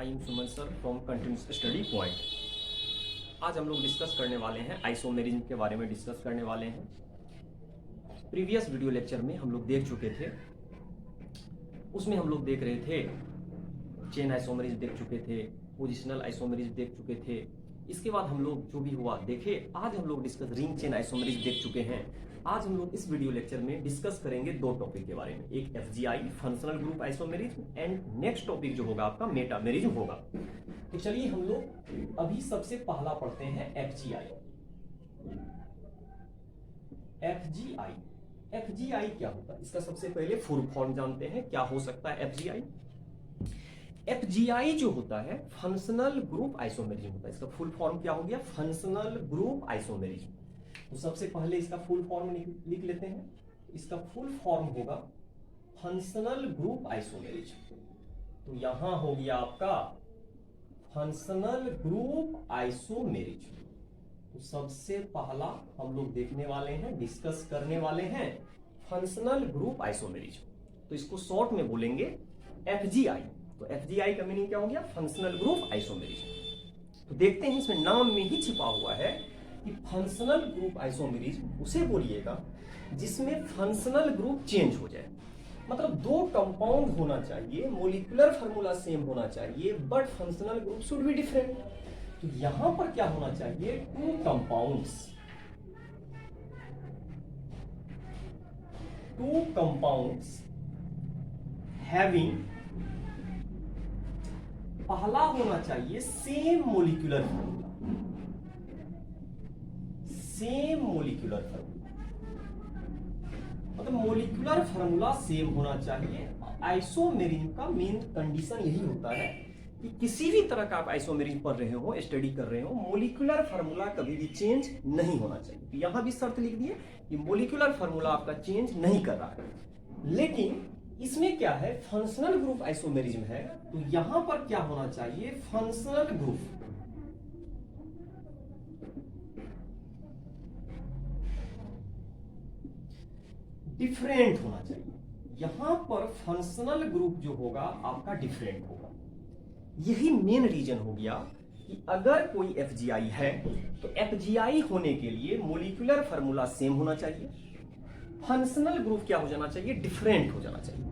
I am Suman sir from continuous study point. आज हम लोग डिस्कस करने वाले हैं आइसोमेरिज्म के बारे में डिस्कस करने वाले हैं। प्रीवियस वीडियो लेक्चर में हम लोग देख चुके थे, उसमें हम लोग देख रहे थे चेन आइसोमेरिज्म देख चुके थे, पोजिशनल आइसोमेरिज्म देख चुके थे। इसके बाद हम लोग जो भी हुआ देखे, आज हम लोग डिस्कस रिंग चेन आइसोमेरिज्म देख चुके हैं। आज हम लोग इस वीडियो लेक्चर में डिस्कस करेंगे दो टॉपिक के बारे में, एक FGI functional group isomerism and next topic जो होगा आपका मेटामेरिज्म होगा। तो चलिए हम लोग अभी सबसे पहला पढ़ते हैं एफजीआई। एफजीआई एफजीआई क्या होता है, इसका सबसे पहले फुल फॉर्म जानते हैं क्या हो सकता है एफजीआई। एफजीआई जो होता है फंक्शनल ग्रुप आइसोमेरिज्म होता है। इसका फुल फॉर्म क्या हो गया, फंक्शनल ग्रुप आइसोमेरिज्म। तो सबसे पहले इसका फुल फॉर्म लिख लेते हैं। इसका फुल फॉर्म होगा फंक्शनल ग्रुप आइसोमेरिज्म। तो यहां हो गया आपका फंक्शनल ग्रुप आइसोमेरिज्म। तो सबसे पहला हम लोग देखने वाले हैं, डिस्कस करने वाले हैं फंक्शनल ग्रुप आइसोमेरिज्म। तो इसको शॉर्ट में बोलेंगे एफजीआई। तो एफजीआई का मीनिंग क्या हो गया, फंक्शनल ग्रुप आइसोमेरिज्म। तो देखते हैं इसमें नाम में ही छिपा हुआ है कि फंक्शनल ग्रुप आइसोमेरिज्म उसे बोलिएगा जिसमें फंक्शनल ग्रुप चेंज हो जाए। मतलब दो कंपाउंड होना चाहिए, मोलिकुलर फार्मूला सेम होना चाहिए, but functional group should be different. तो यहां पर क्या होना चाहिए, टू कंपाउंड्स हैविंग, पहला होना चाहिए same molecular formula, same molecular formula, मतलब मोलिकुलर फार्मूला सेम होना चाहिए। आइसोमेरिज्म का मेन कंडीशन यही होता है कि किसी भी तरह का आप आइसोमेरिज्म पढ़ रहे हो, स्टडी कर रहे हो, मोलिकुलर फार्मूला कभी भी चेंज नहीं होना चाहिए। तो यहां भी शर्त लिख दिए कि मोलिकुलर फार्मूला आपका चेंज नहीं कर रहा है। लेकिन इसमें क्या है, फंक्शनल ग्रुप आइसोमेरिज्म है, तो यहां पर क्या होना चाहिए, फंक्शनल ग्रुप डिफरेंट होना चाहिए। यहां पर फंक्शनल ग्रुप जो होगा आपका डिफरेंट होगा। यही मेन रीजन हो गया कि अगर कोई एफजीआई है तो एफजीआई होने के लिए मोलिकुलर फार्मूला सेम होना चाहिए, फंक्शनल ग्रुप क्या हो जाना चाहिए, डिफरेंट हो जाना चाहिए,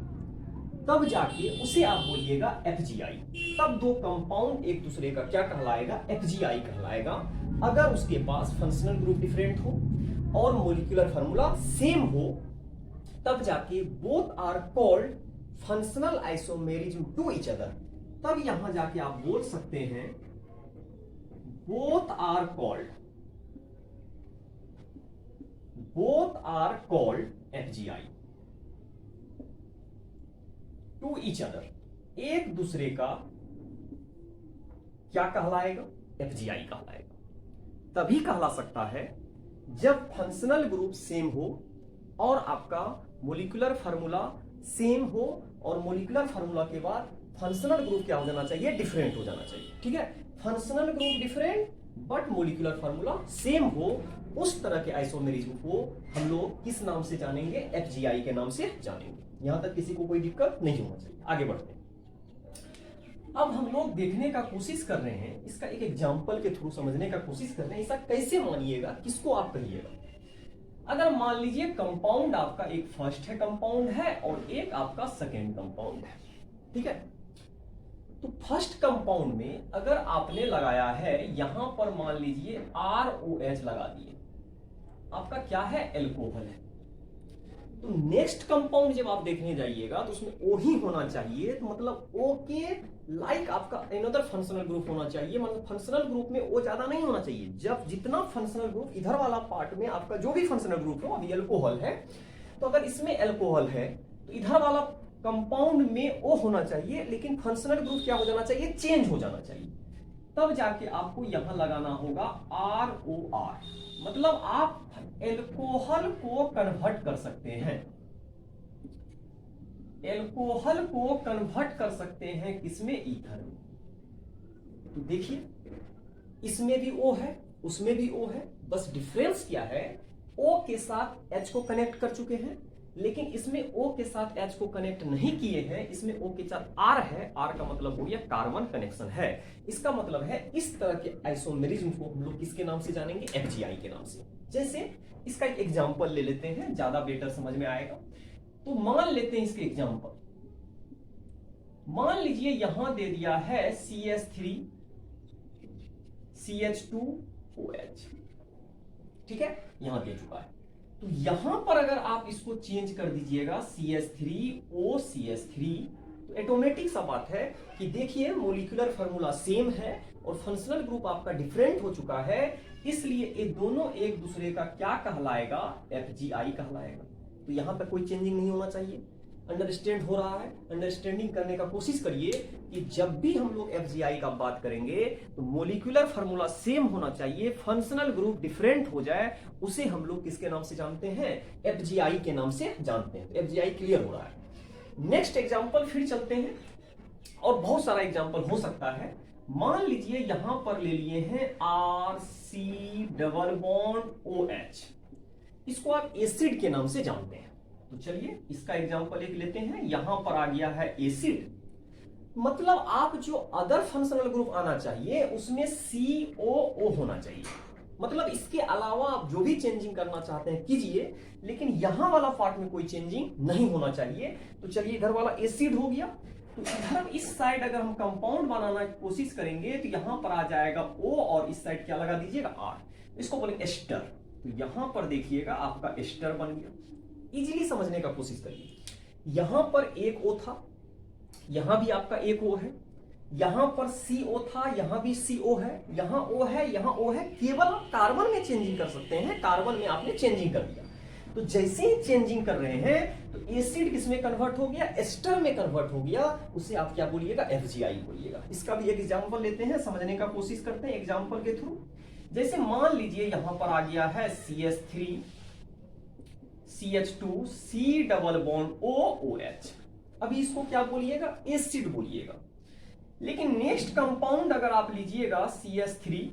तब जाके उसे आप बोलिएगा एफजीआई। तब दो कंपाउंड एक दूसरे का क्या कहलाएगा, एफजीआई कहलाएगा। अगर उसके पास फंक्शनल ग्रुप डिफरेंट हो और मोलिकुलर फार्मूला सेम हो, तब जाके both are called functional isomerism to each other. तब यहां जाके आप बोल सकते हैं both are called FGI to each other. एक दूसरे का क्या कहलाएगा, एफजीआई कहलाएगा। तभी कहला सकता है जब फंक्शनल ग्रुप सेम हो और आपका मोलिकुलर फार्मूला सेम हो, और मोलिकुलर फार्मूला के बाद फंक्शनल ग्रुप क्या हो जाना चाहिए, डिफरेंट हो जाना चाहिए। ठीक है, functional group different but molecular formula same हो, उस तरह के आइसोमेरिज्म को हम लोग किस नाम से जानेंगे, एफजीआई के नाम से जानेंगे। यहां तक किसी को कोई दिक्कत नहीं होना चाहिए। आगे बढ़ते हैं। अब हम लोग देखने का कोशिश कर रहे हैं, इसका एक एग्जांपल के थ्रू समझने का कोशिश कर रहे हैं। ऐसा कैसे मानिएगा, किसको आप कहिएगा। अगर मान लीजिए कंपाउंड आपका एक फर्स्ट है कंपाउंड है और एक आपका सेकेंड कंपाउंड है, ठीक है। तो फर्स्ट कंपाउंड में अगर आपने लगाया है, यहां पर मान लीजिए ROH लगा दिए, आपका क्या है, एल्कोहल है। तो नेक्स्ट कंपाउंड जब आप देखने जाइएगा तो उसमें O ही होना चाहिए। तो मतलब O के लाइक आपका अनदर फंक्शनल ग्रुप होना चाहिए। मतलब फंक्शनल ग्रुप में O ज्यादा नहीं होना चाहिए। जब जितना फंक्शनल ग्रुप इधर वाला पार्ट में आपका जो भी फंक्शनल ग्रुप हो, अभी एल्कोहल है, तो अगर इसमें एल्कोहल है तो इधर वाला कंपाउंड में O होना चाहिए, लेकिन फंक्शनल ग्रुप क्या हो जाना चाहिए, चेंज हो जाना चाहिए। तब जाके आपको यहां लगाना होगा ROR। मतलब आप एल्कोहल को कन्वर्ट कर सकते हैं, एल्कोहल को कन्वर्ट कर सकते हैं किसमें, ईथर में। तो देखिए इसमें भी O है, उसमें भी O है, बस डिफरेंस क्या है, O के साथ H को कनेक्ट कर चुके हैं, लेकिन इसमें O के साथ H को कनेक्ट नहीं किए हैं, इसमें O के साथ R है। R का मतलब हो गया कार्बन कनेक्शन है। इसका मतलब है इस तरह के आइसोमेरिज्म को हम लोग किसके नाम से जानेंगे? FGI के नाम से। जैसे इसका एक एग्जांपल ले लेते हैं, ज्यादा बेटर समझ में आएगा। तो मान लेते हैं इसके एग्जांपल, मान लीजिए यहां दे दिया है CH3 CH2OH, ठीक है, यहां दे चुका है। तो यहां पर अगर आप इसको चेंज कर दीजिएगा CH3OCH3, तो ऑटोमेटिक सा बात है कि देखिए मोलिकुलर फार्मूला सेम है और फंक्शनल ग्रुप आपका डिफरेंट हो चुका है, इसलिए ये दोनों एक दूसरे का क्या कहलाएगा? FGI कहलाएगा। तो यहां पर कोई चेंजिंग नहीं होना चाहिए। अंडरस्टैंड हो रहा है? अंडरस्टैंडिंग करने का कोशिश करिए कि जब भी हम लोग FGI का बात करेंगे तो मोलिकुलर फार्मूला सेम होना चाहिए, फंक्शनल ग्रुप डिफरेंट हो जाए, उसे हम लोग किसके नाम से जानते हैं? FGI के नाम से जानते हैं। तो FGI क्लियर हो रहा है। नेक्स्ट एग्जांपल फिर चलते हैं, और बहुत सारा एग्जांपल हो सकता है। मान लीजिए यहां पर ले लिए हैं RC≡OH, इसको आप एसिड के नाम से जानते हैं। तो चलिए इसका एग्जांपल एक लेते हैं। यहां पर आ गया है एसिड, मतलब आप जो अदर फंक्शनल ग्रुप आना चाहिए उसमें COO होना चाहिए। मतलब इसके अलावा आप जो भी चेंजिंग करना चाहते हैं कीजिए, लेकिन यहां वाला पार्ट में कोई चेंजिंग नहीं होना चाहिए। तो चलिए इधर वाला एसिड हो गया, तो इधर इस साइड अगर हम कंपाउंड बनाना की कोशिश करेंगे तो यहां पर आ जाएगा O और इस साइड क्या लगा दीजिएगा? R। इसको बोलेंगे एस्टर। तो यहां पर देखिएगा आपका एस्टर बन गया। इजीली समझने का कोशिश करिए। यहां पर एक O था, यहां भी आपका एक O है, यहां पर CO था, यहां भी CO है, यहां O है, यहां O है। केवल आप कार्बन में चेंजिंग कर सकते हैं, कार्बन में आपने चेंजिंग कर दिया। तो जैसे ही चेंजिंग कर रहे हैं तो एसिड किसमें कन्वर्ट हो गया? एस्टर में कन्वर्ट हो गया। उसे आप क्या बोलिएगा? FGI बोलिएगा। इसका भी एक एग्जांपल लेते हैं, समझने का कोशिश करते हैं एग्जांपल के थ्रू। जैसे मान लीजिए यहां पर आ गया है CH3 CH2 C≡OOH। अभी इसको क्या बोलिएगा? एसिड बोलिएगा। लेकिन नेक्स्ट कंपाउंड अगर आप लीजिएगा CH3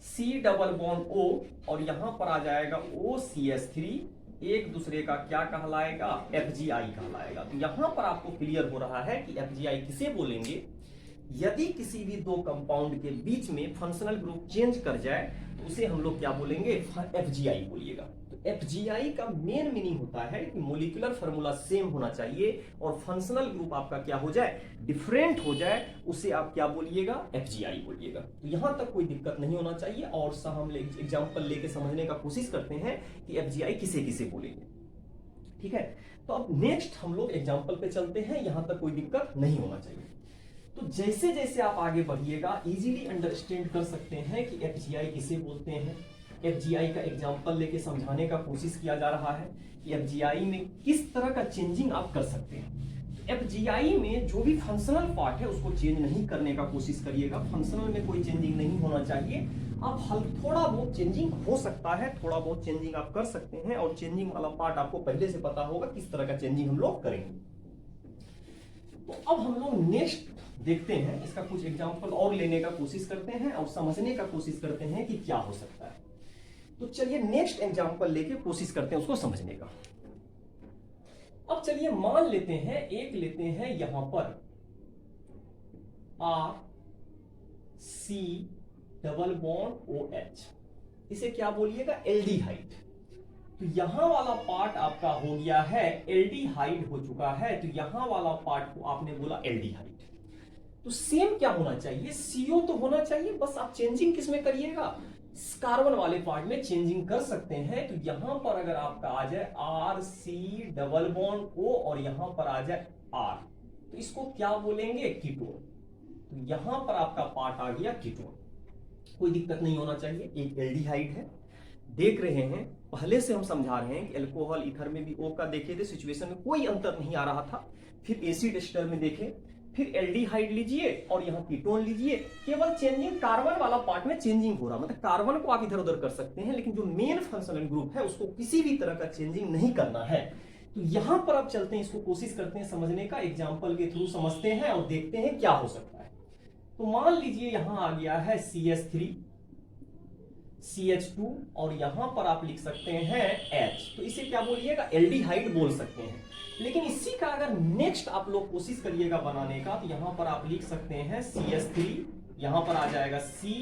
C≡O और यहां पर आ जाएगा OCH3, एक दूसरे का क्या कहलाएगा? FGI कहलाएगा। तो यहां पर आपको क्लियर हो रहा है कि FGI किसे बोलेंगे? यदि किसी भी दो कंपाउंड के बीच में फंक्शनल ग्रुप चेंज कर जाए तो उसे हम लोग क्या बोलेंगे? FGI बोलिएगा। तो FGI का मेन मीनिंग होता है कि मोलिकुलर फार्मूला सेम होना चाहिए और फंक्शनल ग्रुप आपका क्या हो जाए? डिफरेंट हो जाए, उसे आप क्या बोलिएगा? FGI बोलिएगा। तो यहां तक कोई दिक्कत नहीं होना चाहिए। और सा हम एग्जांपल लेके समझने का कोशिश करते हैं कि FGI किसे किसे बोलेंगे, ठीक है। तो अब नेक्स्ट हम लोग एग्जांपल पे चलते हैं, यहां तक कोई दिक्कत नहीं होना चाहिए। तो जैसे जैसे आप आगे बढ़िएगा इजीली अंडरस्टैंड कर सकते हैं कि FGI किसे बोलते हैं। FGI का एग्जांपल लेके समझाने का कोशिश किया जा रहा है कि FGI में किस तरह का चेंजिंग आप कर सकते हैं। तो FGI में जो भी फंक्शनल पार्ट है उसको चेंज नहीं करने का कोशिश करिएगा। फंक्शनल में कोई चेंजिंग नहीं होना चाहिए। अब थोड़ा बहुत चेंजिंग हो सकता है, थोड़ा बहुत चेंजिंग आप कर सकते हैं, और चेंजिंग वाला पार्ट आपको पहले से पता होगा किस तरह का चेंजिंग हम लोग करेंगे। तो अब हम लोग नेक्स्ट देखते हैं, इसका कुछ एग्जांपल और लेने का कोशिश करते हैं और समझने का कोशिश करते हैं कि क्या हो सकता है। तो चलिए नेक्स्ट एग्जांपल लेके कोशिश करते हैं उसको समझने का। अब चलिए मान लेते हैं, एक लेते हैं यहां पर RC≡OH, इसे क्या बोलिएगा? एल्डिहाइड। तो यहां वाला पार्ट आपका हो गया है एल्डिहाइड हो चुका है, तो यहां वाला पार्ट को आपने बोला एल्डिहाइड। तो सेम क्या होना चाहिए? CO तो होना चाहिए, बस आप चेंजिंग किसमें करिएगा? कार्बन वाले पार्ट में चेंजिंग कर सकते हैं। तो यहां पर अगर आपका आ जाए RC≡O और यहां पर आ जाए R, तो इसको क्या बोलेंगे? कीटोन। तो यहां पर आपका पार्ट आ गया कीटोन। कोई दिक्कत नहीं होना चाहिए, एक एल्डिहाइड है। देख रहे हैं, पहले से हम समझा रहे हैं कि अल्कोहल ईथर में भी O का देखे थे, सिचुएशन में कोई अंतर नहीं आ रहा था। फिर एसिड एस्टर में देखें, फिर एल्डिहाइड लीजिए और यहां कीटोन लीजिए। केवल चेंजिंग कार्बन वाला पार्ट में चेंजिंग हो रहा, मतलब कार्बन को आप इधर उधर कर सकते हैं, लेकिन जो मेन फंक्शनल ग्रुप है उसको किसी भी तरह का चेंजिंग नहीं करना है। तो यहां पर आप चलते हैं, इसको कोशिश करते हैं समझने का, एग्जाम्पल के थ्रू समझते हैं और देखते हैं क्या हो सकता है। तो मान लीजिए यहां आ गया है CH3 CH2 और यहां पर आप लिख सकते हैं H, तो इसे क्या बोलिएगा, एल्डिहाइड बोल सकते हैं। लेकिन इसी का अगर नेक्स्ट आप लोग कोशिश करिएगा बनाने का, तो यहां पर आप लिख सकते हैं CH3, यहां पर आ जाएगा C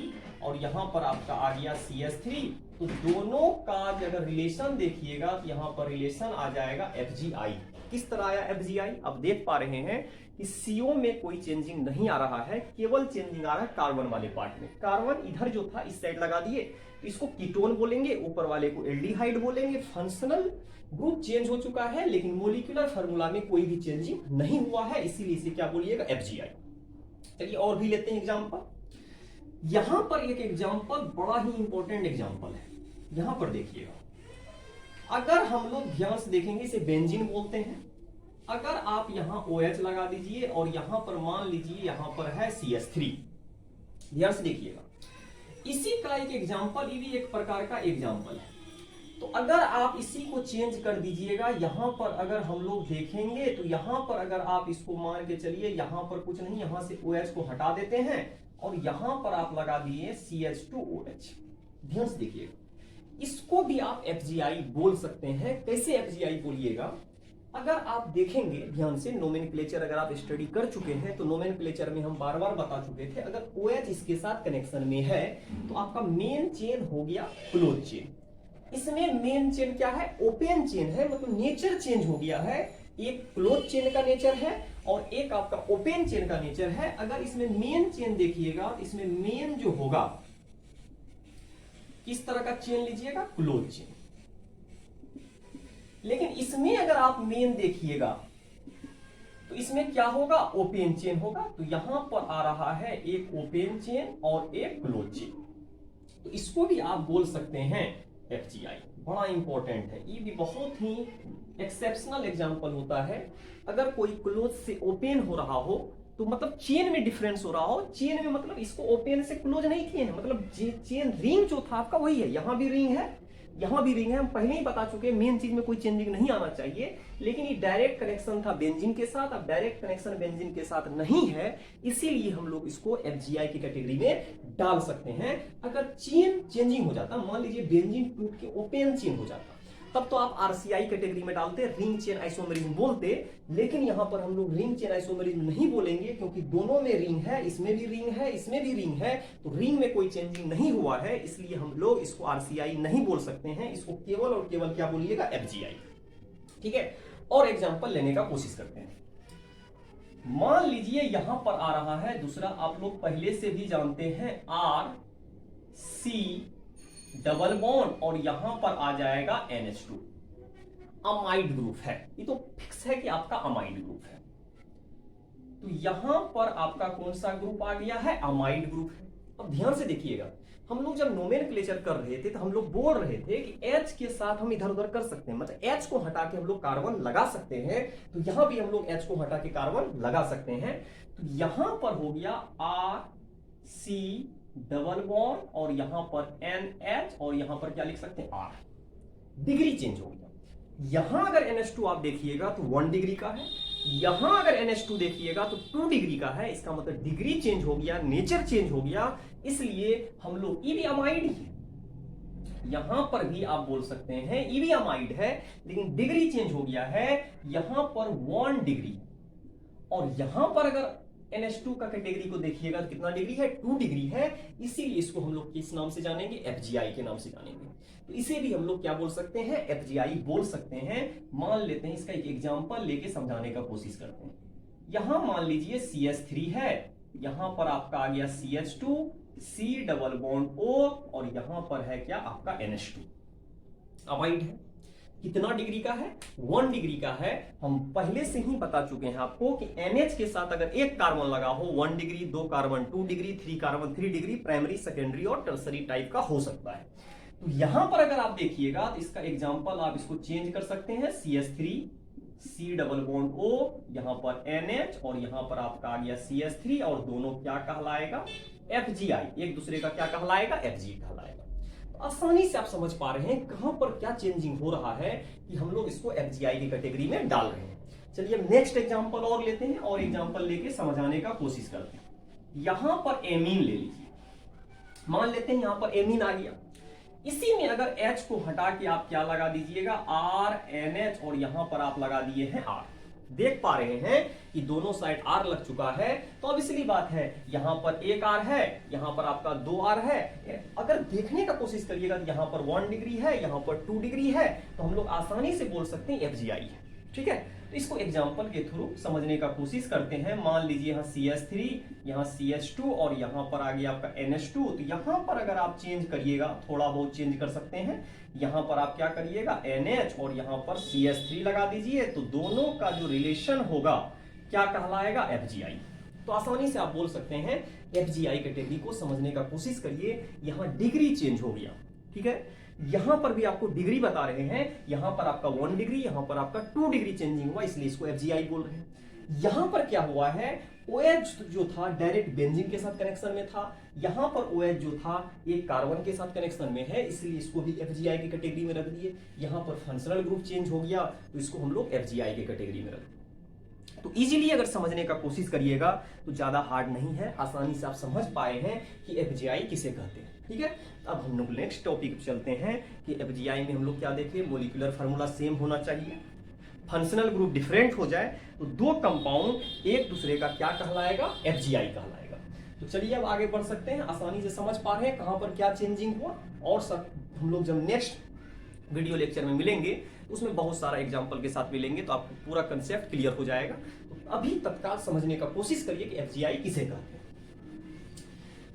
और यहां पर आपका आ गया CH3, तो दोनों का अगर रिलेशन देखिएगा तो यहां पर रिलेशन आ जाएगा FgI। किस तरह आया FgI, अब देख पा रहे हैं कि CO में कोई चेंजिंग नहीं आ रहा है, केवल चेंजिंग आ रहा है कार्बन वाले पार्ट में। कार्बन इधर जो था इस साइड लगा दिए, इसको कीटोन बोलेंगे, ऊपर वाले को एल्डिहाइड बोलेंगे। फंक्शनल ग्रुप चेंज हो चुका है लेकिन मोलिकुलर फार्मूला में कोई भी चेंजिंग नहीं हुआ है, इसीलिए इसे क्या बोलिएगा, FgI। चलिए और भी लेते हैं एग्जांपल। यहां पर एक एग्जांपल बड़ा ही इंपॉर्टेंट एग्जांपल है, यहां पर देखिएगा। अगर हम लोग ध्यान से देखेंगे, इसे बेंजीन बोलते हैं। अगर आप यहां OH लगा दीजिए और यहां पर मान लीजिए यहां पर है CH3, ध्यान से देखिएगा। इसी का एक एग्जांपल, ये भी एक प्रकार का एग्जांपल है। तो अगर आप इसी को चेंज कर दीजिएगा, यहां पर अगर हम लोग देखेंगे तो यहां पर अगर आप इसको मान के चलिए, यहां पर कुछ नहीं, यहां से OH को हटा देते हैं और यहां पर आप लगा दिए CH2OH। ध्यान से देखिएगा, इसको भी आप FgI बोल सकते हैं। कैसे FgI बोलिएगा, अगर आप देखेंगे ध्यान से, नोमेनक्लेचर अगर आप स्टडी कर चुके हैं तो नोमेनक्लेचर में हम बार बार बता चुके थे, अगर OH इसके साथ कनेक्शन में है तो आपका मेन चेन हो गया क्लोज चेन। इसमें मेन चेन क्या है, ओपन चेन है, मतलब नेचर चेंज हो गया है। एक क्लोज चेन का नेचर है और एक आपका ओपन चेन का नेचर है। अगर इसमें मेन चेन देखिएगा, इसमें मेन जो होगा किस तरह का चेन लीजिएगा, क्लोज चेन। लेकिन इसमें अगर आप मेन देखिएगा तो इसमें क्या होगा, ओपन चेन होगा। तो यहां पर आ रहा है एक ओपन चेन और एक क्लोज चेन, तो इसको भी आप बोल सकते हैं FgI। बड़ा इंपॉर्टेंट है, ये भी बहुत ही एक्सेप्शनल एग्जांपल होता है। अगर कोई क्लोज से ओपन हो रहा हो तो मतलब चेन में डिफरेंस हो रहा हो, चेन में मतलब इसको ओपन से क्लोज नहीं किए हैं, मतलब चेन रिंग जो था आपका वही है, यहां भी रिंग है, यहां भी रिंग है। हम पहले ही बता चुके हैं मेन चीज में कोई चेंजिंग नहीं आना चाहिए। लेकिन ये डायरेक्ट कनेक्शन था बेंजीन के साथ, अब डायरेक्ट कनेक्शन बेंजीन के साथ नहीं है, इसीलिए हम लोग इसको FgI की कैटेगरी में डाल सकते हैं। अगर चेन चेंजिंग हो जाता, मान लीजिए बेंजीन टूट के ओपन चेन हो जाता, तब तो आप RCI कैटेगरी में डालते, रिंग चेन आइसोमेरिज्म बोलते। लेकिन यहां पर हम लोग रिंग चेन आइसोमेरिज्म नहीं बोलेंगे, क्योंकि दोनों में रिंग है, इसमें भी रिंग है, इसमें भी रिंग है, तो रिंग में कोई चेंजिंग नहीं हुआ है, इसलिए हम लोग इसको RCI नहीं बोल सकते हैं। इसको केवल और केवल क्या बोलिएगा, FgI। ठीक है, और एग्जाम्पल लेने का कोशिश करते हैं। मान लीजिए यहां पर आ रहा है दूसरा, आप लोग पहले से भी जानते हैं, RC डबल बॉन्ड और यहां पर आ जाएगा NH2, अमाइड ग्रुप है। ये तो फिक्स है कि आपका अमाइड ग्रुप है। तो यहां पर आपका कौन सा ग्रुप आ गया है, अमाइड ग्रुप है। अब ध्यान से देखिएगा, हम लोग जब नोमेनक्लेचर कर रहे थे तो हम लोग बोल रहे थे कि H के साथ हम इधर उधर कर सकते हैं, मतलब H को हटा के हम लोग कार्बन लगा सकते हैं। तो यहां भी हम लोग H को हटा के कार्बन लगा सकते हैं। तो यहां पर हो गया RC डबल बॉन्ड और यहां पर NH और यहां पर क्या लिख सकते हैं, R। डिग्री चेंज हो गया। यहां अगर NH2 आप देखिएगा तो 1 डिग्री का है, यहां अगर NH2 देखिएगा तो 2 डिग्री का है। इसका मतलब डिग्री चेंज हो गया, नेचर चेंज हो गया, इसलिए हम लोग, ये भी अमाइड ही है, यहां पर भी आप बोल सकते हैं ये भी अमाइड है, लेकिन डिग्री चेंज हो गया है। यहां पर 1 डिग्री और यहां पर अगर NH2 का कैटेगरी को देखिएगा तो कितना डिग्री है, 2 डिग्री है। इसीलिए इसको हम लोग किस नाम से जानेंगे, FgI के नाम से जानेंगे। तो इसे भी हम लोग क्या बोल सकते हैं, FgI बोल सकते हैं। मान लेते हैं इसका एक एग्जांपल लेके समझाने का कोशिश करते हैं। यहां मान लीजिए CH3 है, यहां पर आपका आ गया CH2, C double bond O और यहां पर है क्या आपका NH2, अमाइड है। कितना डिग्री का है, 1 डिग्री का है। हम पहले से ही बता चुके हैं आपको कि NH के साथ अगर एक कार्बन लगा हो 1 degree, 2 carbon 2 degree, 3 carbon 3 degree, primary, secondary और टर्सरी टाइप का हो सकता है। तो यहां पर अगर आप देखिएगा तो इसका एग्जांपल आप इसको चेंज कर सकते हैं, CH3 C double bond O, यहां पर NH और यहां पर आपका आ गया CH3 और दोनों क्या कहलाएगा, FgI। एक दूसरे का क्या कहलाएगा, FgI कहलाएगा। आसानी से आप समझ पा रहे हैं कहां पर क्या चेंजिंग हो रहा है कि हम लोग इसको FgI की कैटेगरी में डाल रहे हैं। चलिए अब नेक्स्ट एग्जांपल और लेते हैं और एग्जांपल लेके समझाने का कोशिश करते हैं। यहां पर एमीन ले लीजिए, मान लेते हैं यहां पर एमीन आ गया। इसी में अगर H को हटा के आप क्या लगा दीजिएगा, RNH, और यहां पर आप लगा दिए हैं R। देख पा रहे हैं कि दोनों साइड R लग चुका है, तो अब इसलिए बात है यहां पर एक R है, यहां पर आपका 2 R है। अगर देखने का कोशिश करिएगा तो यहां पर 1 डिग्री है, यहां पर 2 डिग्री है, तो हम लोग आसानी से बोल सकते हैं FGI है। ठीक है, तो इसको एग्जांपल के थ्रू समझने का कोशिश करते हैं। मान लीजिए यहाँ CH3, यहाँ CH2 और यहाँ पर आ गया आपका NH2। तो यहाँ पर अगर आप चेंज करिएगा, थोड़ा बहुत चेंज कर सकते हैं, यहाँ पर आप क्या करिएगा, NH और यहाँ पर CH3 लगा दीजिए, तो दोनों का जो रिलेशन होगा क्या कहलाएगा, FGI। तो आसानी से आप बोल सकते हैं FGI कैटेगरी को समझने का कोशिश करिए। यहाँ डिग्री चेंज हो गया, ठीक है, यहां पर भी आपको डिग्री बता रहे हैं, यहां पर आपका 1 डिग्री, यहां पर आपका 2 डिग्री चेंजिंग हुआ, इसलिए इसको FGI बोल रहे हैं। यहां पर क्या हुआ है, OH जो था डायरेक्ट बेंजीन के साथ कनेक्शन में था, यहां पर OH जो था एक कार्बन के साथ कनेक्शन में है, इसलिए इसको भी FGI की कैटेगरी में रख दिए। यहां पर फंक्शनल ग्रुप चेंज हो गया, तो इसको हम लोग FGI की कैटेगरी में रख दिए। तो इजीली अगर समझने का कोशिश करिएगा तो ज्यादा हार्ड नहीं है, आसानी से आप समझ पाए हैं कि FGI किसे कहते हैं। ठीक है, अब हम लोग नेक्स्ट टॉपिक चलते हैं कि FGI में हम लोग क्या देखें, मोलिकुलर फार्मूला सेम होना चाहिए, फंक्शनल ग्रुप डिफरेंट हो जाए तो दो कंपाउंड एक दूसरे का क्या कहलाएगा, FGI कहलाएगा। तो चलिए अब आगे बढ़ सकते हैं, आसानी से समझ पा रहे हैं कहां पर क्या चेंजिंग हुआ, और सब हम लोग जब नेक्स्ट वीडियो लेक्चर में मिलेंगे उसमें बहुत सारा एग्जांपल के साथ मिलेंगे, तो आपको पूरा कंसेप्ट क्लियर हो जाएगा। तो अभी तत्काल समझने का कोशिश करिए कि FGI किसे कहते हैं।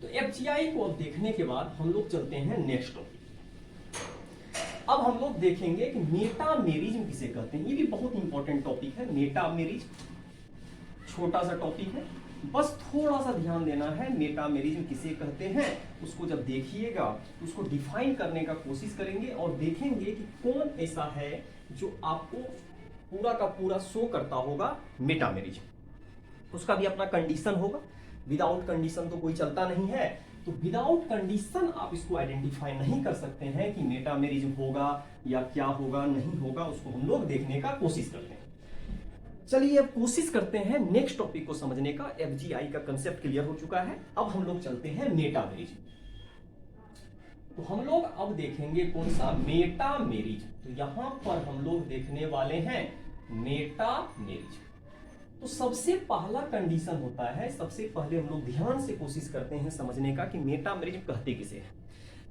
तो FGI को अब देखने के बाद हम लोग चलते हैं नेक्स्ट टॉपिक। अब हम लोग देखेंगे कि मेटामेरिज्म किसे कहते हैं। ये भी बहुत इंपॉर्टेंट टॉपिक है, मेटामेरिज्म छोटा सा टॉपिक है, बस थोड़ा सा ध्यान देना है। मेटामेरिज्म किसे कहते हैं उसको जब देखिएगा उसको डिफाइन करने का कोशिश करेंगे और देखेंगे कि कौन ऐसा है जो आपको पूरा का पूरा शो करता होगा मेटामेरिज्म। उसका भी अपना कंडीशन होगा, विदाउट कंडीशन तो कोई चलता नहीं है। तो विदाउट कंडीशन आप इसको आइडेंटिफाई नहीं कर सकते हैं कि मेटामेरिज्म होगा या क्या होगा, नहीं होगा, उसको हम लोग देखने का कोशिश करते हैं। चलिए अब कोशिश करते हैं नेक्स्ट टॉपिक को समझने का। FGI का कंसेप्ट क्लियर हो चुका है, अब हम लोग चलते हैं मेटामेरिज्म। तो हम लोग अब देखेंगे कौन सा, मेटामेरिज्म। तो यहां पर हम लोग देखने वाले हैं मेटामेरिज्म। तो सबसे पहला कंडीशन होता है, सबसे पहले हम लोग ध्यान से कोशिश करते हैं समझने का कि मेटामेरिज्म कहते किसे है।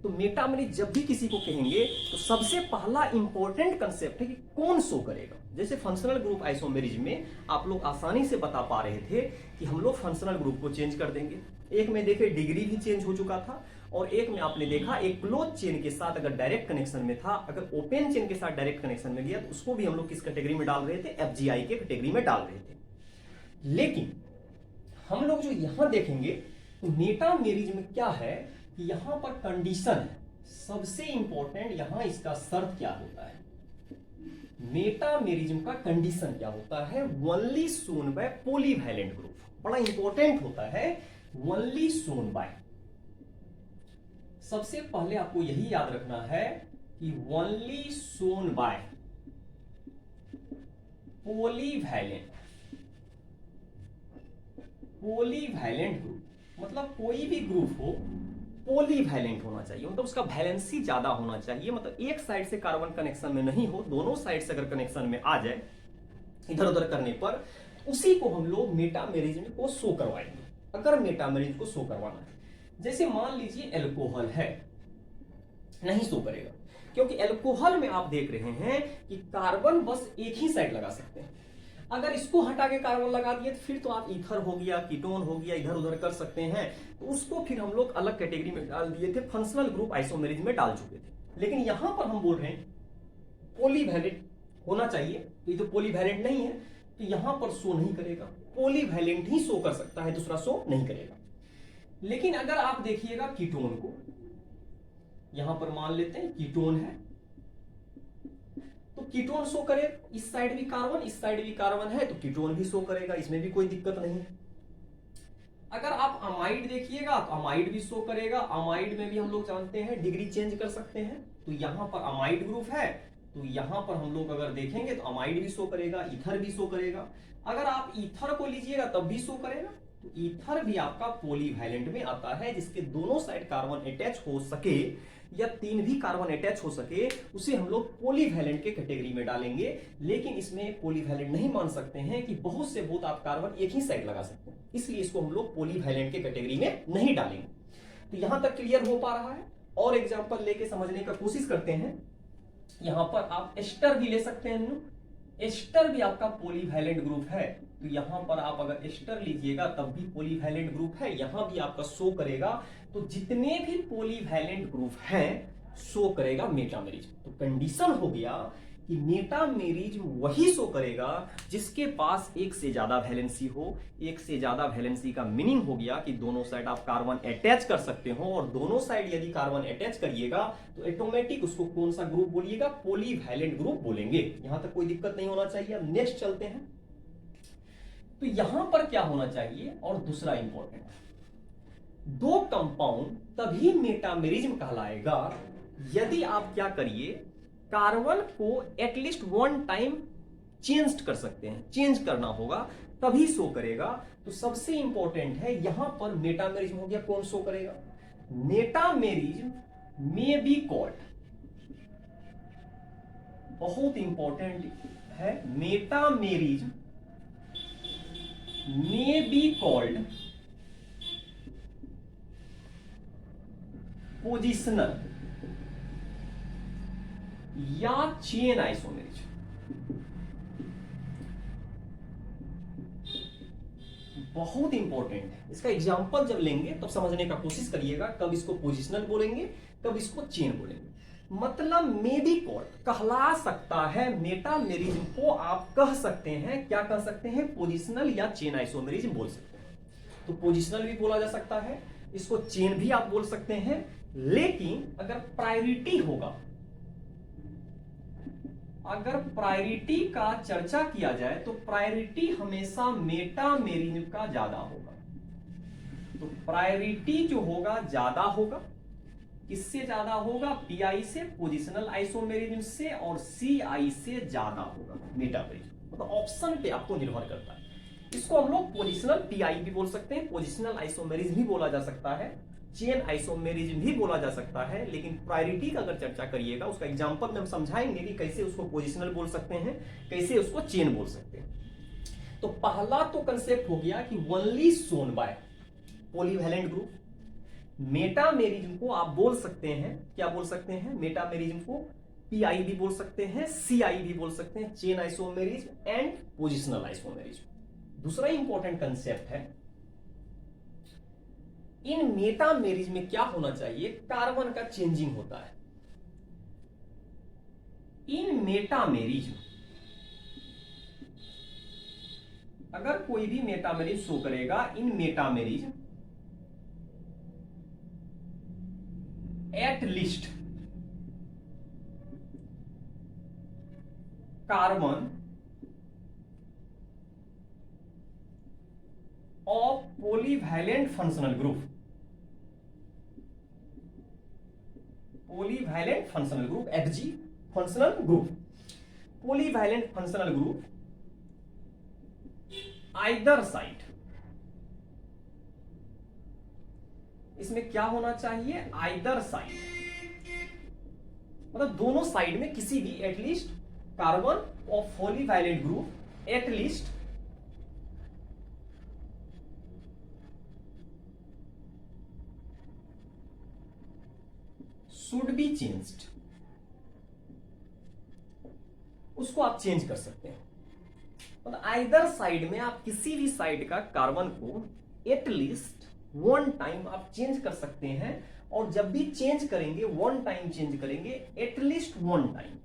तो मेटामेरिज्म जब भी किसी को कहेंगे तो सबसे पहला इंपॉर्टेंट कंसेप्ट है कि कौन शो करेगा। जैसे फंक्शनल ग्रुप आइसोमेरिज्म में आप लोग आसानी से बता पा रहे थे कि हम लोग फंक्शनल ग्रुप को चेंज कर देंगे। एक में देखे डिग्री भी चेंज हो चुका था, और एक में आपने देखा एक क्लोज चेन के साथ अगर डायरेक्ट कनेक्शन में था, अगर ओपन चेन के साथ डायरेक्ट कनेक्शन में गया तो उसको भी हम लोग किस कैटेगरी में डाल रहे थे, FGI के कैटेगरी में डाल रहे थे। लेकिन हम लोग जो यहां देखेंगे तो मेटामेरिज्म में क्या है कि यहां पर कंडीशन है, सबसे इंपॉर्टेंट यहां इसका शर्त क्या होता है, मेटामेरिज्म का कंडीशन क्या होता है, only shown by polyvalent group. बड़ा इंपॉर्टेंट होता है ओनली शोन बाय। सबसे पहले आपको यही याद रखना है कि only shown by polyvalent group, मतलब कोई भी ग्रुप हो पॉलीवैलेंट होना चाहिए, मतलब उसका वैलेंसी ज्यादा होना चाहिए, मतलब एक साइड से कार्बन कनेक्शन में नहीं हो, दोनों साइड से अगर कनेक्शन में आ जाए इधर उधर करने पर, उसी को हम लोग मेटामेरिज्म को शो करवाएंगे। अगर मेटामेरिज्म को शो करवाना है, जैसे मान लीजिए एल्कोहल है, नहीं शो करेगा, क्योंकि एल्कोहल में आप देख रहे हैं कि कार्बन बस एक ही साइड लगा सकते हैं। अगर इसको हटा के कार्बन लगा दिए तो फिर तो आप ईथर हो गया, कीटोन हो गया, इधर उधर कर सकते हैं। तो उसको फिर हम लोग अलग कैटेगरी में डाल दिए थे, फंक्शनल ग्रुप आइसोमेरिज्म में डाल चुके थे। लेकिन यहां पर हम बोल रहे हैं पॉलीवैलेंट होना चाहिए, तो ये तो पॉलीवैलेंट नहीं है, तो यहां पर शो नहीं करेगा, पॉलीवैलेंट ही शो कर सकता है, दूसरा शो नहीं करेगा। लेकिन अगर आप देखिएगा कीटोन को, यहां पर मान लेते हैं कीटोन है, तो कीटोन शो करे, इस साइड भी कार्बन इस साइड भी कार्बन है, तो कीटोन भी शो करेगा, इसमें भी कोई दिक्कत नहीं है। अगर आप अमाइड देखिएगा तो अमाइड भी शो करेगा, अमाइड में भी हम लोग जानते हैं डिग्री चेंज कर सकते हैं, तो यहां पर अमाइड ग्रुप है, तो यहां पर हम लोग अगर देखेंगे तो अमाइड भी शो करेगा, ईथर भी शो करेगा। अगर आप ईथर को लीजिएगा तब भी शो करेगा, तो ईथर भी आपका पॉलीवैलेंट में आता है, जिसके दोनों साइड कार्बन अटैच हो सके या 3 भी कार्बन अटैच हो सके उसे हम लोग पॉलीवैलेंट के कैटेगरी में डालेंगे। लेकिन इसमें पॉलीवैलेंट नहीं मान सकते हैं कि बहुत से बहुत आप कार्बन एक ही साइड लगा सकते हैं, इसलिए इसको हम लोग पॉलीवैलेंट के कैटेगरी में नहीं डालेंगे। तो यहां तक क्लियर हो पा रहा है। और एग्जांपल लेके समझने का कोशिश करते हैं। यहां पर आप एस्टर भी ले सकते हैं, एस्टर भी आपका पॉलीवैलेंट ग्रुप है। तो यहां पर आप अगर एस्टर लीजिएगा तब भी पॉलीवैलेंट ग्रुप है, यहां भी आपका शो करेगा। तो जितने भी पॉलीवैलेंट ग्रुप हैं शो करेगा मेटामेरिज। तो कंडीशन हो गया कि मेटामेरिज वही शो करेगा जिसके पास एक से ज्यादा वैलेंसी हो। एक से ज्यादा वैलेंसी का मीनिंग हो गया कि दोनों साइड आप कार्बन अटैच कर सकते हो, और दोनों साइड यदि कार्बन अटैच करिएगा तो ऑटोमेटिक उसको कौन सा ग्रुप बोलिएगा, पॉलीवैलेंट ग्रुप बोलेंगे। यहां तक कोई दिक्कत नहीं होना चाहिए। अब नेक्स्ट चलते हैं। तो यहां पर क्या होना चाहिए, और दूसरा इंपॉर्टेंट, दो कंपाउंड तभी मेटामेरिज्म कहलाएगा यदि आप क्या करिए, कार्बन को एटलीस्ट 1 टाइम चेंज कर सकते हैं, चेंज करना होगा तभी शो करेगा। तो सबसे इंपॉर्टेंट है यहां पर मेटामेरिज्म हो गया, कौन शो करेगा, मेटामेरिज्म मे बी कॉल्ड, बहुत इंपॉर्टेंट है, metamerism may be called positional या चेन आइसोमेरिज्म। बहुत इंपॉर्टेंट है, इसका एग्जांपल जब लेंगे तब समझने का कोशिश करिएगा, कब इसको पोजिशनल बोलेंगे कब इसको चेन बोलेंगे। मतलब मे बी कॉल्ड कहला सकता है, मेटामेरिज्म को आप कह सकते हैं, क्या कह सकते हैं, पोजिशनल या चेन आइसोमेरिज्म बोल सकते हैं। तो पोजिशनल भी बोला जा सकता है, इसको चेन भी आप बोल सकते हैं। लेकिन अगर प्रायोरिटी होगा, अगर प्रायोरिटी का चर्चा किया जाए तो प्रायोरिटी हमेशा मेटामेरिज्म का ज्यादा होगा। तो प्रायोरिटी जो होगा ज्यादा होगा, किससे ज्यादा होगा, पीआई से, पोजिशनल आइसोमेरिज्म से, और सीआई से ज्यादा होगा मेटामेरिज्म। मतलब ऑप्शन पे आपको निर्भर करता है। इसको हम लोग पोजिशनल पीआई भी बोल सकते हैं, पोजिशनल आइसोमेरिज्म भी बोला जा सकता है, चेन आइसोमेरिज्म भी बोला जा सकता है। लेकिन प्रायोरिटी का अगर चर्चा करिएगा, उसका एग्जांपल में हम समझाएंगे कि कैसे उसको पोजिशनल बोल सकते हैं, कैसे उसको चेन बोल सकते हैं। तो पहला तो कंसेप्ट हो गया कि only shown by polyvalent group. Metamerism को आप बोल सकते हैं, क्या बोल सकते हैं, मेटामेरिज्म को पीआई भी बोल सकते हैं, सीआई भी बोल सकते हैं, chain isomerism and positional isomerism. दूसरा इंपॉर्टेंट कंसेप्ट है, इन मेटामेरिज्म में क्या होना चाहिए, कार्बन का चेंजिंग होता है। इन मेटामेरिज्म अगर कोई भी मेटामेरिज्म शो करेगा, in metamerism at least carbon of polyvalent functional group, polyvalent functional group, FG functional group, polyvalent functional group either side. इसमें क्या होना चाहिए, आइदर साइड, मतलब दोनों साइड में किसी भी at least carbon of polyvalent group at least should be changed, उसको आप चेंज कर सकते हैं। मतलब आइदर साइड में आप किसी भी साइड का कार्बन को एटलीस्ट 1 टाइम आप चेंज कर सकते हैं। और जब भी चेंज करेंगे 1 टाइम चेंज करेंगे, एटलीस्ट 1 टाइम,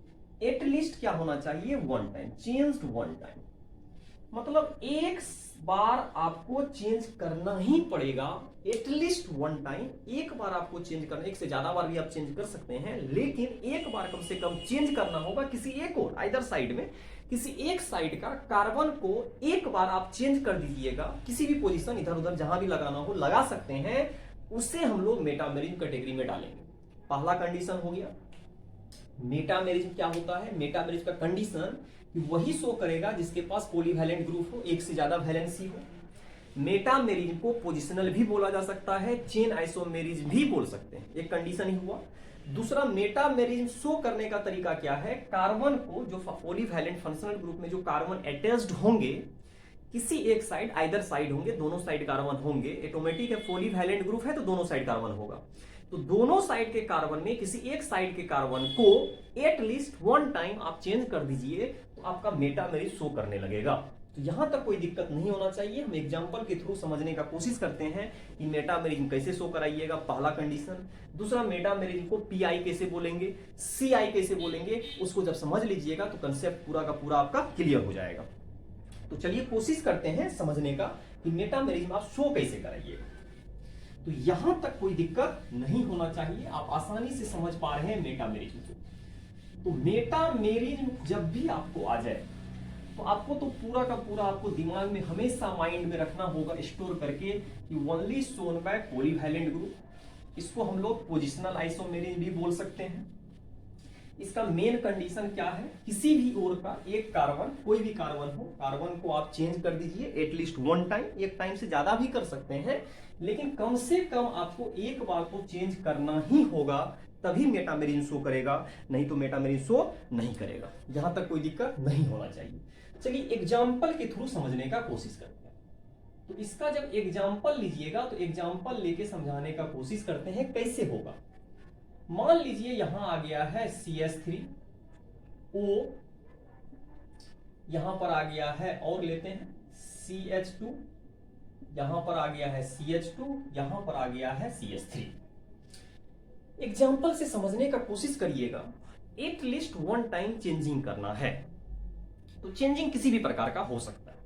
एटलीस्ट क्या होना चाहिए, 1 टाइम, चेंज्ड 1 टाइम। मतलब एक बार आपको चेंज करना ही पड़ेगा, एटलीस्ट 1 टाइम। एक बार आपको चेंज करना, एक से ज्यादा बार भी आप चेंज कर सकते हैं, लेकिन एक बार कम से कम चेंज करना होगा किसी एक और, आइदर साइड में किसी एक साइड का कार्बन को एक बार आप चेंज कर दीजिएगा, किसी भी पोजीशन इधर उधर जहां भी लगाना हो लगा सकते हैं, उसे हम लोग मेटामेरिज्म कैटेगरी में डालेंगे। पहला कंडीशन हो गया। मेटामेरिज्म क्या होता है, मेटामेरिज्म का कंडीशन वही शो करेगा जिसके पास पॉलीवैलेंट ग्रुप हो, एक से ज्यादा वैलेंसी हो। मेटामेरिज्म को पोजिशनल भी बोला जा सकता है, चेन आइसोमेरिज्म भी बोल सकते हैं, एक कंडीशन ही हुआ। दूसरा मेटामेरिज्म शो करने का तरीका क्या है, कार्बन को जो पॉलीवैलेंट फंक्शनल ग्रुप में जो कार्बन अटैच्ड होंगे किसी एक साइड, आइदर साइड होंगे, दोनों साइड कार्बन होंगे, ऑटोमेटिक है पॉलीवैलेंट ग्रुप है तो दोनों साइड कार्बन होगा, तो दोनों साइड के कार्बन में किसी एक साइड के कार्बन को एटलीस्ट वन टाइम आप चेंज कर दीजिए तो आपका मेटामेरिज्म शो करने लगेगा। तो यहां तक कोई दिक्कत नहीं होना चाहिए। हम एग्जांपल के थ्रू समझने का कोशिश करते हैं कि मेटामेरिज्म कैसे शो कराइएगा, पहला कंडीशन। दूसरा, मेटामेरिज्म को पीआई कैसे बोलेंगे, सीआई कैसे बोलेंगे, उसको जब समझ लीजिएगा तो कंसेप्ट पूरा का पूरा आपका क्लियर हो जाएगा। तो चलिए कोशिश करते हैं समझने का कि मेटामेरिज्म आप शो कैसे कराइएगा। तो यहां तक कोई दिक्कत नहीं होना चाहिए, आप आसानी से समझ पा रहे हैं मेटामेरिज्म को। तो मेटामेरिज्म जब भी आपको आ जाए तो आपको तो पूरा का पूरा आपको दिमाग में हमेशा माइंड में रखना होगा स्टोर करके कि only shown by polyvalent group. इसको हम लोग पोजिशनल आइसोमेरिज्म भी बोल सकते हैं। इसका मेन कंडीशन क्या है, किसी भी ओर का एक कार्बन, कोई भी कार्बन हो, कार्बन को आप चेंज कर दीजिए एटलीस्ट वन टाइम, एक टाइम से ज्यादा भी कर सकते हैं, लेकिन कम से कम आपको एक बार को चेंज करना ही होगा, तभी मेटामेरिज्म शो करेगा, नहीं तो मेटामेरिज्म शो नहीं करेगा। यहां तक कोई दिक्कत नहीं होना चाहिए। चलिए एग्जाम्पल के थ्रू समझने का कोशिश करते हैं। तो इसका जब एग्जाम्पल लीजिएगा तो एग्जाम्पल लेके समझाने का कोशिश करते हैं कैसे होगा। मान लीजिए यहां आ गया है CH3O, यहां पर आ गया है और लेते हैं CH2, यहां पर आ गया है CH2, यहां पर आ गया है CH3। एग्जाम्पल से समझने का कोशिश करिएगा। एटलीस्ट वन टाइम चेंजिंग करना है, तो चेंजिंग किसी भी प्रकार का हो सकता है।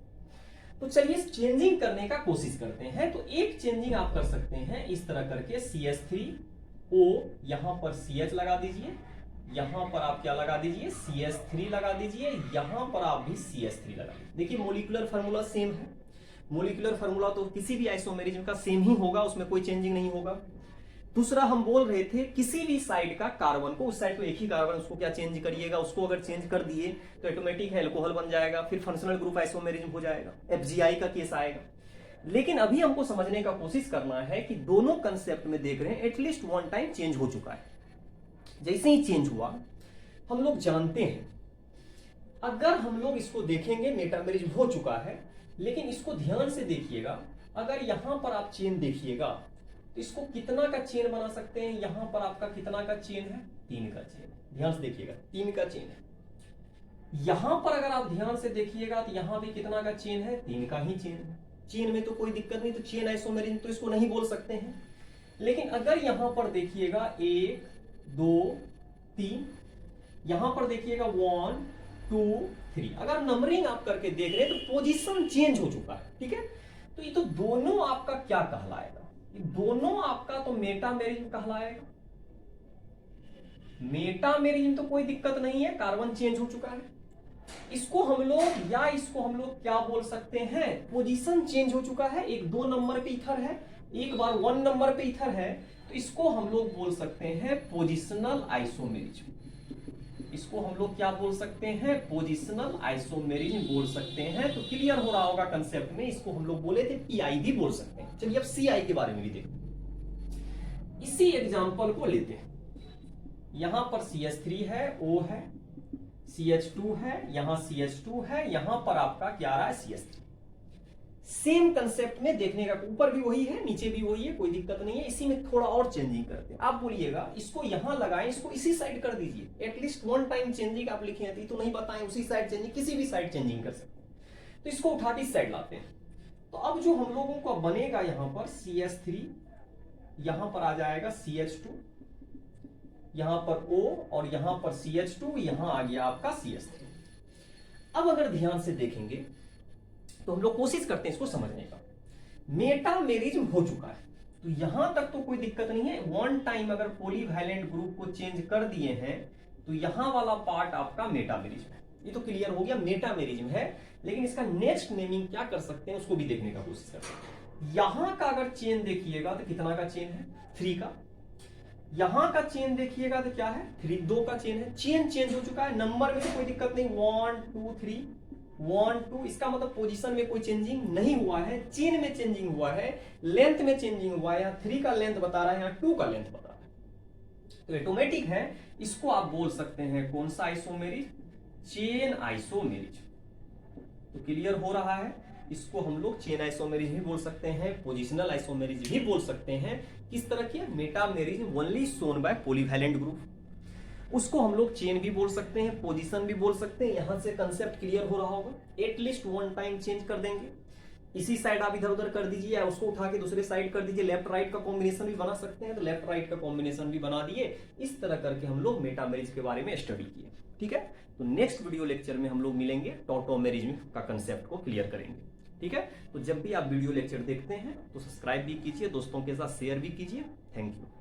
तो चलिए चेंजिंग करने का कोशिश करते हैं। तो एक चेंजिंग आप कर सकते हैं इस तरह करके, CH3O, यहां पर CH लगा दीजिए, यहां पर आप क्या लगा दीजिए, CH3 लगा दीजिए, यहां पर आप भी CH3 लगा दीजिए। देखिए मोलिकुलर फार्मूला सेम है, मोलिकुलर फार्मूला तो किसी भी आइसोमेरिज्म का सेम ही होगा, उसमें कोई चेंजिंग नहीं होगा। दूसरा हम बोल रहे थे किसी भी साइड का कार्बन को, उस साइड को एक ही कार्बन, उसको क्या चेंज करिएगा, उसको अगर चेंज कर दिए तो ऑटोमेटिक है अल्कोहल बन जाएगा, फिर फंक्शनल ग्रुप आइसोमेरिज्म हो जाएगा, FGI का केस आएगा। लेकिन अभी हमको समझने का कोशिश करना है कि दोनों कंसेप्ट में देख रहे हैं एटलीस्ट वन टाइम चेंज हो चुका है। जैसे ही चेंज हुआ हम लोग जानते हैं, अगर हम लोग इसको देखेंगे मेटामेरिज्म हो चुका है, लेकिन इसको ध्यान से देखिएगा, अगर यहां पर आप चेन देखिएगा तो इसको कितना का चेन बना सकते हैं, यहां पर आपका कितना का चेन है, 3 का चेन है। ध्यान से देखिएगा 3 का चेन है। यहां पर अगर आप ध्यान से देखिएगा तो यहां भी कितना का चेन है, 3 का ही चेन है। चेन में तो कोई दिक्कत नहीं, तो चेन आइसोमेरिज्म तो इसको नहीं बोल सकते हैं। लेकिन अगर यहां पर देखिएगा 1 2 3, यहां पर देखिएगा 1 2 3, अगर नंबरिंग आप करके देख रहे हैं तो पोजीशन चेंज हो चुका है, ठीक है। तो ये तो दोनों आपका क्या कहलाएगा, ये दोनों आपका तो मेटामेरिज्म कहलाएगा। मेटामेरिज्म तो कोई दिक्कत नहीं है, कार्बन चेंज हो चुका है। इसको हम लोग या इसको हम लोग क्या बोल सकते हैं, पोजीशन चेंज हो चुका है, एक 2 नंबर पे इथर है, एक बार 1 नंबर पे इथर है, तो इसको हम लोग बोल सकते हैं पोजिशनल आइसोमेरिज्म। इसको हम लोग क्या बोल सकते हैं, पोजिशनल आइसोमेरिज्म बोल सकते हैं। तो क्लियर हो रहा होगा कंसेप्ट में, इसको हम लोग बोले थे पीआई भी बोल सकते हैं। चलिए अब सीआई के बारे में भी देखते, इसी एग्जांपल को लेते हैं। यहां पर CH3 है, O है, CH2 है, यहां CH2 है, यहां पर आपका क्या रहा है, CH3। सेम कंसेप्ट में देखने का, ऊपर भी वही है नीचे भी वही है, कोई दिक्कत नहीं है। इसी में थोड़ा और चेंजिंग करते हैं। आप बोलिएगा इसको यहां लगाएं, इसको इसी साइड कर दीजिए, एटलीस्ट वन टाइम चेंजिंग आप लिखे हैं, तो नहीं बताएं उसी साइड चेंजिंग, किसी भी साइड चेंजिंग कर सकते हैं। तो इसको उठा के इस साइड लाते हैं। तो अब जो हम लोगों को बनेगा यहां पर CH3, यहां पर आ जाएगा CH2, यहां पर O और यहां पर CH2, यहां आ गया आपका CH3। अब अगर ध्यान से देखेंगे तो हम लोग कोशिश करते हैं इसको समझने का। मेटामेरिज्म हो चुका है, तो यहां तक तो कोई दिक्कत नहीं है। वन टाइम अगर पॉलीवैलेंट ग्रुप को चेंज कर दिए हैं तो यहां वाला पार्ट आपका मेटामेरिज्म है। ये तो क्लियर हो गया, मेटामेरिज्म है। लेकिन इसका नेक्स्ट नेमिंग क्या कर सकते हैं उसको भी देखने का कोशिश करते हैं। यहां का अगर चेन देखिएगा तो कितना का चेन है, 3 का। यहां का चेन देखिएगा तो क्या है, 3 2 का चेन है। चेन चेंज हो चुका है, नंबर में तो कोई दिक्कत नहीं, 1 2 3 1 2, इसका मतलब पोजीशन में कोई चेंजिंग नहीं हुआ है, चेन में चेंजिंग हुआ है, लेंथ में चेंजिंग हुआ है। यहाँ 3 का लेंथ बता रहा है, यहाँ 2 का लेंथ बता रहा है। तो ऑटोमेटिक है, इसको आप बोल सकते हैं कौन सा आइसोमेरिज, चेन आइसोमेरिज। तो क्लियर हो रहा है, इसको हम लोग चेन आइसोमेरिज भी बोल सकते हैं, पोजिशनल आइसोमेरिज भी बोल सकते हैं। किस तरह की? Metamerism only shown by polyvalent group, उसको हम लोग चेन भी बोल सकते हैं, पोजीशन भी बोल सकते हैं। यहां से कंसेप्ट क्लियर हो रहा होगा। एटलीस्ट वन टाइम चेंज कर देंगे, इसी साइड आप इधर उधर कर दीजिए या उसको उठा के दूसरे साइड कर दीजिए। लेफ्ट राइट का कॉम्बिनेशन भी बना सकते हैं, तो लेफ्ट राइट का कॉम्बिनेशन भी बना दिए। इस तरह करके हम लोग मेटामेरिज के बारे में स्टडी किए। ठीक है, तो नेक्स्ट वीडियो लेक्चर में हम लोग मिलेंगे, टॉटोमेरिज का कंसेप्ट को क्लियर करेंगे। ठीक है, तो जब भी आप वीडियो लेक्चर देखते हैं तो सब्सक्राइब भी कीजिए, दोस्तों के साथ शेयर भी कीजिए। Thank you.